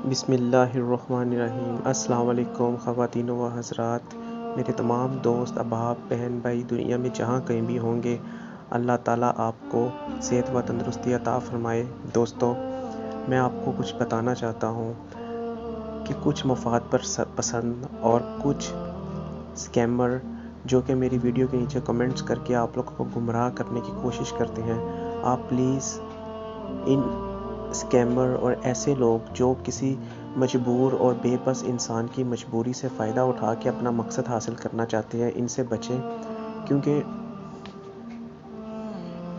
بسم اللہ الرحمن الرحیم۔ السلام علیکم خواتین و حضرات، میرے تمام دوست احباب بہن بھائی دنیا میں جہاں کہیں بھی ہوں گے، اللہ تعالیٰ آپ کو صحت و تندرستی عطا فرمائے۔ دوستو، میں آپ کو کچھ بتانا چاہتا ہوں کہ کچھ مفاد پسند اور کچھ اسکیمر جو کہ میری ویڈیو کے نیچے کمنٹس کر کے آپ لوگوں کو گمراہ کرنے کی کوشش کرتے ہیں، آپ پلیز ان اسکیمر اور ایسے لوگ جو کسی مجبور اور بے بس انسان کی مجبوری سے فائدہ اٹھا کے اپنا مقصد حاصل کرنا چاہتے ہیں، ان سے بچیں،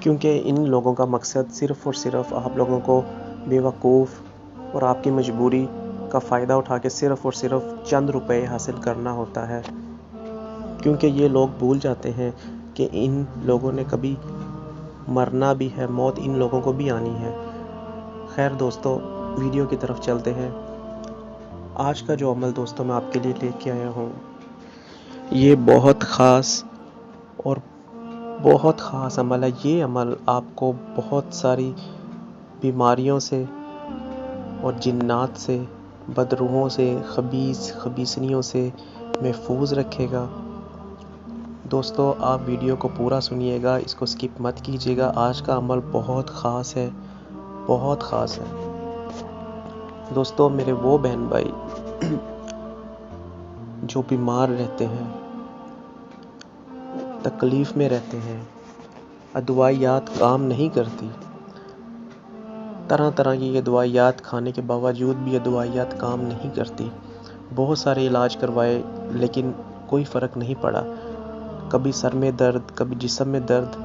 کیونکہ ان لوگوں کا مقصد صرف اور صرف آپ لوگوں کو بے وقوف اور آپ کی مجبوری کا فائدہ اٹھا کے صرف اور صرف چند روپے حاصل کرنا ہوتا ہے، کیونکہ یہ لوگ بھول جاتے ہیں کہ ان لوگوں نے کبھی مرنا بھی ہے، موت ان لوگوں کو بھی آنی ہے۔ خیر دوستو، ویڈیو کی طرف چلتے ہیں۔ آج کا جو عمل دوستو میں آپ کے لیے لے کے آیا ہوں، یہ بہت خاص عمل ہے۔ یہ عمل آپ کو بہت ساری بیماریوں سے اور جنات سے، بدروحوں سے، خبیثنیوں سے محفوظ رکھے گا۔ دوستو، آپ ویڈیو کو پورا سنیے گا، اس کو سکپ مت کیجیے گا۔ آج کا عمل بہت خاص ہے، بہت خاص ہے۔ دوستو، میرے وہ بہن بھائی جو بیمار رہتے ہیں، تکلیف میں رہتے ہیں، ادویات کام نہیں کرتی، طرح طرح کی ادویات کھانے کے باوجود بھی ادویات کام نہیں کرتی، بہت سارے علاج کروائے لیکن کوئی فرق نہیں پڑا، کبھی سر میں درد، کبھی جسم میں درد،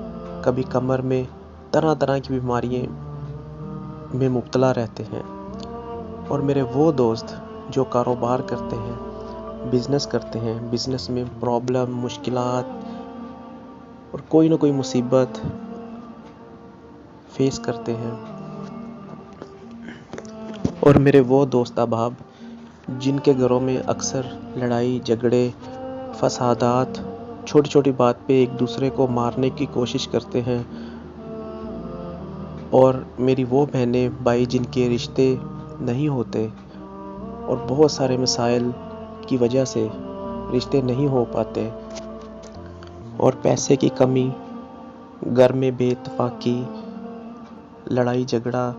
کبھی کمر میں، طرح طرح کی بیماریوں میں مبتلا رہتے ہیں۔ اور میرے وہ دوست جو کاروبار کرتے ہیں، بزنس کرتے ہیں، بزنس میں پرابلم، مشکلات اور کوئی نہ کوئی مصیبت فیس کرتے ہیں، اور میرے وہ دوست احباب جن کے گھروں میں اکثر لڑائی جھگڑے، فسادات، چھوٹی چھوٹی بات پہ ایک دوسرے کو مارنے کی کوشش کرتے ہیں، اور میری وہ بہنیں بھائی جن کے رشتے نہیں ہوتے اور بہت سارے مسائل کی وجہ سے رشتے نہیں ہو پاتے، اور پیسے کی کمی، گھر میں بے اتفاقی، لڑائی جھگڑا،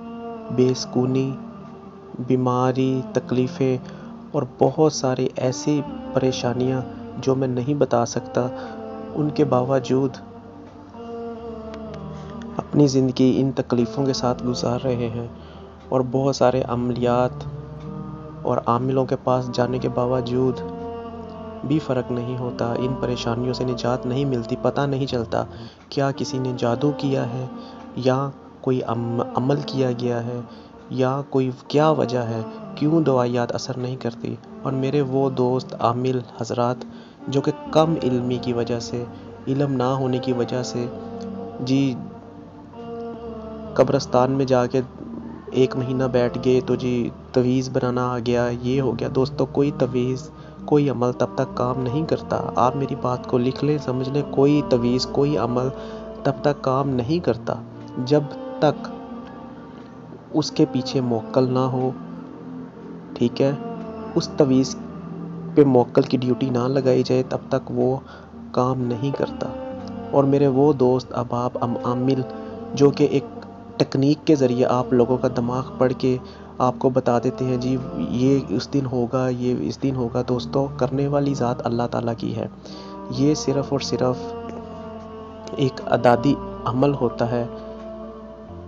بے سکونی، بیماری، تکلیفیں اور بہت ساری ایسی پریشانیاں جو میں نہیں بتا سکتا، ان کے باوجود اپنی زندگی ان تکلیفوں کے ساتھ گزار رہے ہیں، اور بہت سارے عملیات اور عاملوں کے پاس جانے کے باوجود بھی فرق نہیں ہوتا، ان پریشانیوں سے نجات نہیں ملتی، پتہ نہیں چلتا کیا کسی نے جادو کیا ہے یا کوئی عمل کیا گیا ہے یا کوئی کیا وجہ ہے، کیوں دوائیات اثر نہیں کرتی۔ اور میرے وہ دوست عامل حضرات جو کہ کم علمی کی وجہ سے، علم نہ ہونے کی وجہ سے قبرستان میں جا کے 1 مہینہ بیٹھ گئے تو تویز بنانا آ گیا، یہ ہو گیا۔ دوستو، کوئی تویز، کوئی عمل تب تک کام نہیں کرتا، آپ میری بات کو لکھ لیں، سمجھ لیں، کوئی تویز، کوئی عمل تب تک کام نہیں کرتا جب تک اس کے پیچھے موکل نہ ہو، ٹھیک ہے، اس تویز پہ موکل کی ڈیوٹی نہ لگائی جائے تب تک وہ کام نہیں کرتا۔ اور میرے وہ دوست احباب عامل جو کہ ایک ٹیکنیک کے ذریعے آپ لوگوں کا دماغ پڑھ کے آپ کو بتا دیتے ہیں یہ اس دن ہوگا، یہ اس دن ہوگا۔ دوستو، کرنے والی ذات اللہ تعالیٰ کی ہے، یہ صرف اور صرف ایک اعدادی عمل ہوتا ہے،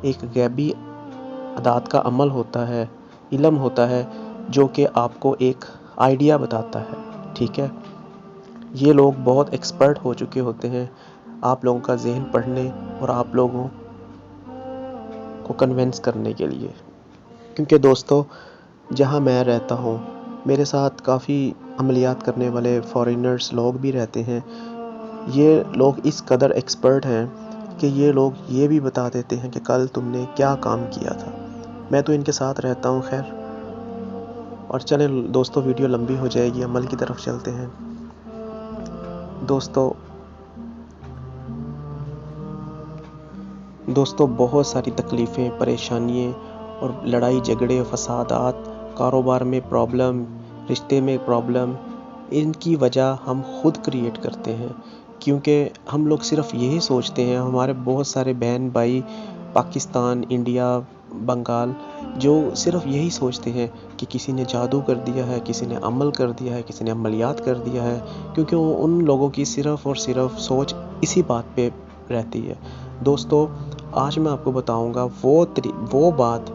ایک غیبی اعداد کا عمل ہوتا ہے، علم ہوتا ہے جو کہ آپ کو ایک آئیڈیا بتاتا ہے، ٹھیک ہے۔ یہ لوگ بہت ایکسپرٹ ہو چکے ہوتے ہیں آپ لوگوں کا ذہن پڑھنے اور آپ لوگوں کو کنونس کرنے کے لیے، کیونکہ دوستو جہاں میں رہتا ہوں میرے ساتھ کافی عملیات کرنے والے فارینرز لوگ بھی رہتے ہیں، یہ لوگ اس قدر ایکسپرٹ ہیں کہ یہ لوگ یہ بھی بتا دیتے ہیں کہ کل تم نے کیا کام کیا تھا۔ میں تو ان کے ساتھ رہتا ہوں۔ خیر، اور چلیں دوستو، ویڈیو لمبی ہو جائے گی، عمل کی طرف چلتے ہیں۔ دوستو بہت ساری تکلیفیں، پریشانیاں اور لڑائی جھگڑے، فسادات کاروبار میں پرابلم، رشتے میں پرابلم، ان کی وجہ ہم خود کریٹ کرتے ہیں، کیونکہ ہم لوگ صرف یہی سوچتے ہیں. ہمارے بہت سارے بہن بھائی پاکستان، انڈیا، بنگال جو صرف یہی سوچتے ہیں کہ کسی نے جادو کر دیا ہے، کسی نے عمل کر دیا ہے، کسی نے عملیات کر دیا ہے، کیونکہ ان لوگوں کی صرف اور صرف سوچ اسی بات پہ رہتی ہے. دوستو، آج میں آپ کو بتاؤں گا وہ بات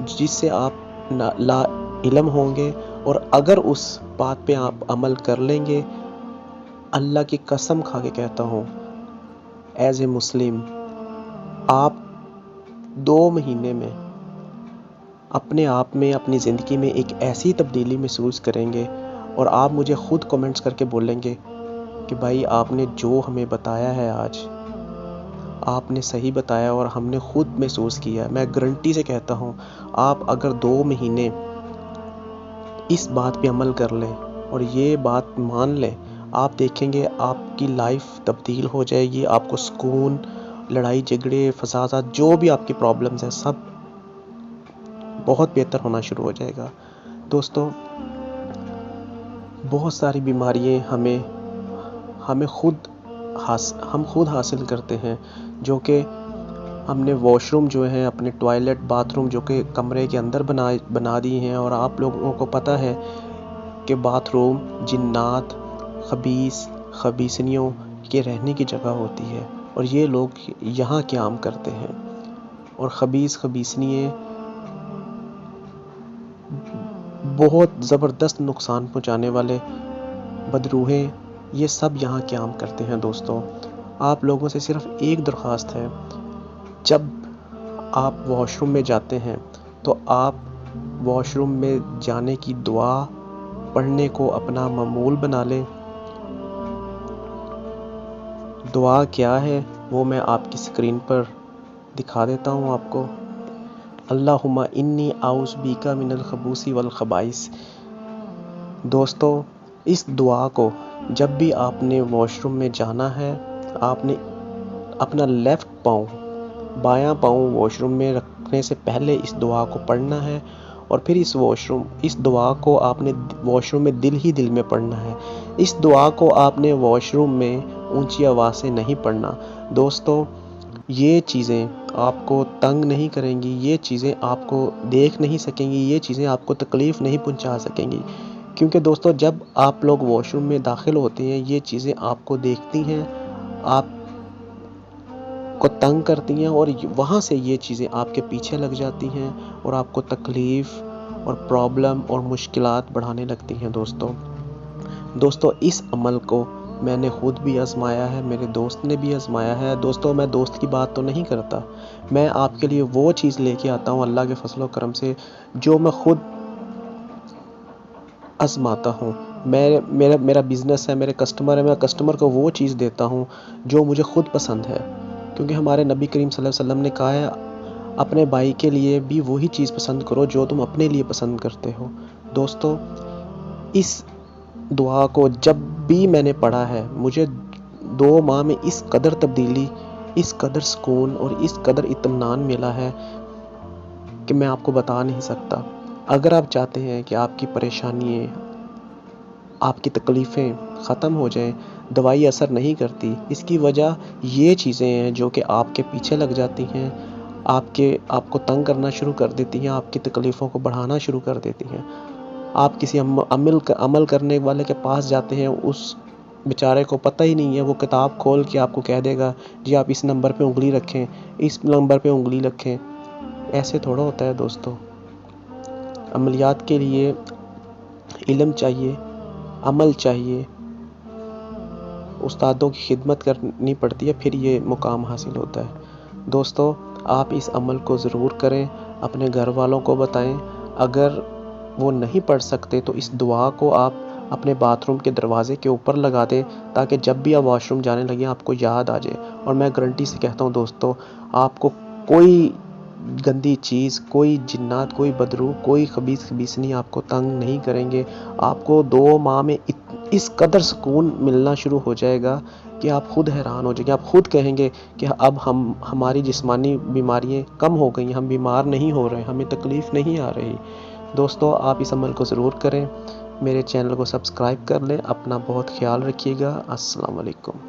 جس سے آپ لا علم ہوں گے، اور اگر اس بات پہ آپ عمل کر لیں گے، اللہ کی قسم کھا کے کہتا ہوں، ایز اے مسلم آپ 2 مہینے میں اپنے آپ میں، اپنی زندگی میں ایک ایسی تبدیلی محسوس کریں گے، اور آپ مجھے خود کمنٹس کر کے بولیں گے کہ بھائی آپ نے جو ہمیں بتایا ہے آج، آپ نے صحیح بتایا اور ہم نے خود محسوس کیا. میں گارنٹی سے کہتا ہوں، آپ اگر 2 مہینے اس بات پہ عمل کر لیں اور یہ بات مان لیں، آپ دیکھیں گے آپ کی لائف تبدیل ہو جائے گی. آپ کو سکون، لڑائی جھگڑے، فسادات، جو بھی آپ کی پرابلمز ہیں، سب بہت بہتر ہونا شروع ہو جائے گا. دوستو، بہت ساری بیماریاں ہم خود حاصل کرتے ہیں، جو کہ ہم نے واش روم جو ہیں، اپنے ٹوائلٹ، باتھ روم جو کہ کمرے کے اندر بنا دی ہیں. اور آپ لوگوں کو پتہ ہے کہ باتھ روم جنات، خبیثنیوں کے رہنے کی جگہ ہوتی ہے، اور یہ لوگ یہاں قیام کرتے ہیں. اور خبیثنیے بہت زبردست نقصان پہنچانے والے بدروہیں، یہ سب یہاں قیام کرتے ہیں. دوستو، آپ لوگوں سے صرف ایک درخواست ہے، جب آپ واش روم میں جاتے ہیں تو آپ واش روم میں جانے کی دعا پڑھنے کو اپنا معمول بنا لیں. دعا کیا ہے وہ میں آپ کی اسکرین پر دکھا دیتا ہوں آپ کو. اللہم انی اعوذ بک من الخبث والخبائث. دوستو، اس دعا کو جب بھی آپ نے واش روم میں جانا ہے، آپ نے اپنا لیفٹ پاؤں، بایاں پاؤں واش روم میں رکھنے سے پہلے اس دعا کو پڑھنا ہے، اور پھر اس دعا کو آپ نے واش روم میں دل میں پڑھنا ہے. اس دعا کو آپ نے واش روم میں اونچی آواز سے نہیں پڑھنا. دوستو، یہ چیزیں آپ کو تنگ نہیں کریں گی، یہ چیزیں آپ کو دیکھ نہیں سکیں گی، یہ چیزیں آپ کو تکلیف نہیں پہنچا سکیں گی. کیونکہ دوستو، جب آپ لوگ واش روم میں داخل ہوتے ہیں، یہ چیزیں آپ کو دیکھتی ہیں، آپ کو تنگ کرتی ہیں، اور وہاں سے یہ چیزیں آپ کے پیچھے لگ جاتی ہیں اور آپ کو تکلیف اور پرابلم اور مشکلات بڑھانے لگتی ہیں. دوستو، اس عمل کو میں نے خود بھی آزمایا ہے، میرے دوست نے بھی آزمایا ہے. دوستو، میں دوست کی بات تو نہیں کرتا، میں آپ کے لیے وہ چیز لے کے آتا ہوں اللہ کے فضل و کرم سے جو میں خود آزماتا ہوں. میرا بزنس ہے، میرے کسٹمر ہے، میں کسٹمر کو وہ چیز دیتا ہوں جو مجھے خود پسند ہے، کیونکہ ہمارے نبی کریم صلی اللہ علیہ وسلم نے کہا ہے اپنے بھائی کے لیے بھی وہی چیز پسند کرو جو تم اپنے لیے پسند کرتے ہو. دوستو، اس دعا کو جب بھی میں نے پڑھا ہے، مجھے 2 ماہ میں اس قدر تبدیلی، اس قدر سکون اور اس قدر اطمینان ملا ہے کہ میں آپ کو بتا نہیں سکتا. اگر آپ چاہتے ہیں کہ آپ کی پریشانیاں، آپ کی تکلیفیں ختم ہو جائیں، دوائی اثر نہیں کرتی، اس کی وجہ یہ چیزیں ہیں جو کہ آپ کے پیچھے لگ جاتی ہیں، آپ کو تنگ کرنا شروع کر دیتی ہیں، آپ کی تکلیفوں کو بڑھانا شروع کر دیتی ہیں. آپ کسی عمل کرنے والے کے پاس جاتے ہیں، اس بیچارے کو پتہ ہی نہیں ہے، وہ کتاب کھول کے آپ کو کہہ دے گا جی آپ اس نمبر پہ انگلی رکھیں، اس نمبر پہ انگلی رکھیں. ایسے تھوڑا ہوتا ہے دوستو. عملیات کے لیے علم چاہیے، عمل چاہیے، استادوں کی خدمت کرنی پڑتی ہے، پھر یہ مقام حاصل ہوتا ہے. دوستو، آپ اس عمل کو ضرور کریں، اپنے گھر والوں کو بتائیں. اگر وہ نہیں پڑھ سکتے تو اس دعا کو آپ اپنے باتھ روم کے دروازے کے اوپر لگا دیں، تاکہ جب بھی آپ واش روم جانے لگیں آپ کو یاد آ جائے. اور میں گارنٹی سے کہتا ہوں دوستو، آپ کو کوئی گندی چیز، کوئی جنات، کوئی بدروح، کوئی خبیثنی آپ کو تنگ نہیں کریں گے. آپ کو 2 ماہ میں اس قدر سکون ملنا شروع ہو جائے گا کہ آپ خود حیران ہو جائیں گے. آپ خود کہیں گے کہ اب ہماری جسمانی بیماریاں کم ہو گئی ہیں، ہم بیمار نہیں ہو رہے، ہمیں تکلیف نہیں آ رہی. دوستو آپ اس عمل کو ضرور کریں، میرے چینل کو سبسکرائب کر لیں، اپنا بہت خیال رکھیے گا۔ السلام علیکم۔